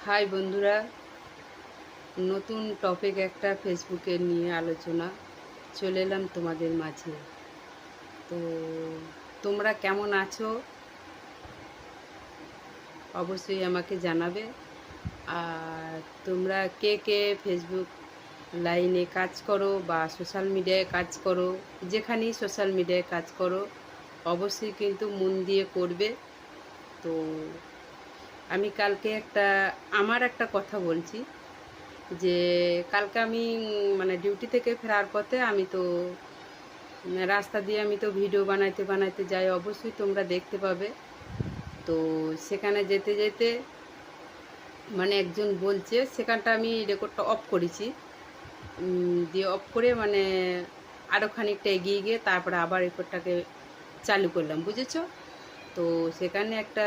High বন্ধুরা, নতুন topic একটা ফেসবুকে নিয়ে আলোচনা চলে এলাম তোমাদের মাঝে। তো তোমরা কেমন আছো অবশ্যই আমাকে জানাবে। আর তোমরা কে কে ফেসবুক লাইনে কাজ করো বা সোশ্যাল মিডিয়ায় কাজ করো, যেখানেই সোশ্যাল মিডিয়ায় কাজ করো অবশ্যই কিন্তু মন দিয়ে করবে। তো আমি কালকে আমার একটা কথা বলছি যে কালকে আমি মানে ডিউটি থেকে ফেরার পথে আমি তো রাস্তা দিয়ে আমি তো ভিডিও বানাইতে বানাইতে যাই, অবশ্যই তোমরা দেখতে পাবে। তো সেখানে যেতে যেতে মানে একজন বলছে, সেখানটা আমি রেকর্ডটা অফ করেছি, দিয়ে অফ করে মানে আরও খানিকটা এগিয়ে গিয়ে তারপরে আবার রেকর্ডটাকে চালু করলাম, বুঝেছো? তো সেখানে একটা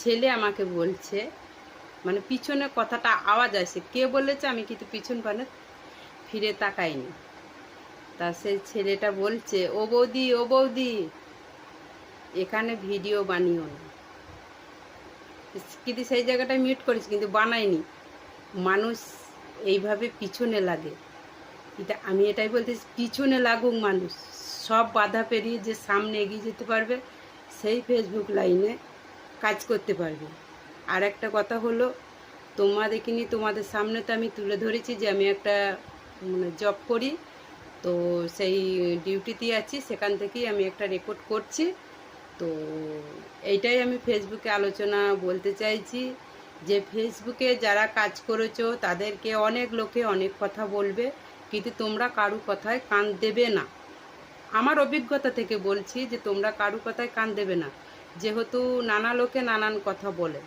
ছেলে আমাকে বলছে, মানে পিছনে কথাটা আওয়াজ আসে, কে বলেছে আমি কিন্তু পিছন পানে ফিরে তাকাইনি। তা সেই ছেলেটা বলছে, ও বৌদি ও বৌদি, এখানে ভিডিও বানিও না। কিন্তু সেই জায়গাটায় মিউট করেছি কিন্তু বানাইনি। মানুষ এইভাবে পিছনে লাগে, এটা আমি এটাই বলতেছি, পিছনে লাগুক মানুষ, সব বাধা পেরিয়ে যে সামনে এগিয়ে যেতে পারবে সেই ফেসবুক লাইনে কাজ করতে পারবে। আর একটা কথা হলো, তোমাদেরকে নিয়ে তোমাদের সামনে তো আমি তুলে ধরেছি যে আমি একটা মানে জব করি, তো সেই ডিউটিতে আছি, সেখান থেকেই আমি একটা রেকর্ড করছি। তো এইটাই আমি ফেসবুকে আলোচনা বলতে চাইছি যে ফেসবুকে যারা কাজ করেছো তাদেরকে অনেক লোকে অনেক কথা বলবে, কিন্তু তোমরা কারু কথায় কান দেবে না। আমার অভিজ্ঞতা থেকে বলছি যে তোমরা কারু কথায় কান দেবে না, যেহেতু নানা লোকে নানান কথা বলে।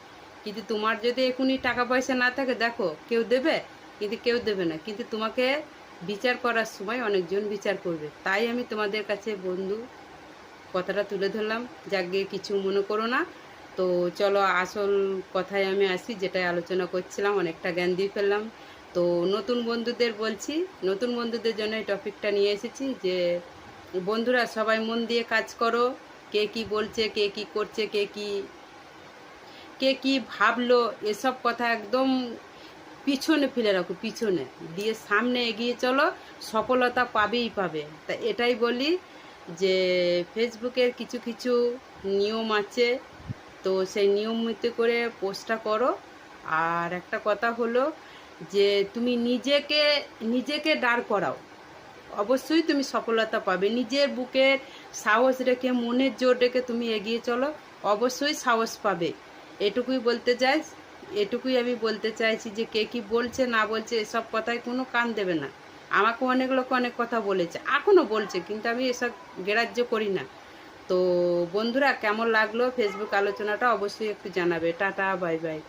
কিন্তু তোমার যদি এখনই টাকা পয়সা না থাকে, দেখো কেউ দেবে, কিন্তু কেউ দেবে না, কিন্তু তোমাকে বিচার করার সময় অনেকজন বিচার করবে। তাই আমি তোমাদের কাছে বন্ধু কথাটা তুলে ধরলাম, যাকে কিছু মনে করো না। তো চলো আসল কথায় আমি আসি, যেটাই আলোচনা করছিলাম, অনেকটা জ্ঞান দিয়ে ফেললাম। তো নতুন বন্ধুদের বলছি, নতুন বন্ধুদের জন্য এই টপিকটা নিয়ে এসেছি যে বন্ধুরা সবাই মন দিয়ে কাজ করো। কে কি বলছে, কে কি করছে, কে কি ভাবলো, এসব কথা একদম পিছনে ফেলে রাখো, পিছনে দিয়ে সামনে এগিয়ে চলো, সফলতা পাবেই পাবে। তা এটাই বলি যে ফেসবুকের কিছু কিছু নিয়ম আছে, তো সেই নিয়ম মতো করে পোস্টটা করো। আর একটা কথা হলো যে তুমি নিজেকে নিজেকে দাঁড় করাও, অবশ্যই তুমি সফলতা পাবে। নিজের বুকের সাহস রেখে, মনের জোর রেখে তুমি এগিয়ে চলো, অবশ্যই সাহস পাবে। এটুকুই বলতে চাই, এটুকুই আমি বলতে চাইছি যে কে কি বলছে না বলছে এসব কথায় কোনো কান দেবে না। আমাকে অনেক লোক অনেক কথা বলেছে, এখনও বলছে, কিন্তু আমি এসব গ্রাহ্য করি না। তো বন্ধুরা কেমন লাগলো ফেসবুক আলোচনাটা অবশ্যই একটু জানাবে। Tata, bye bye.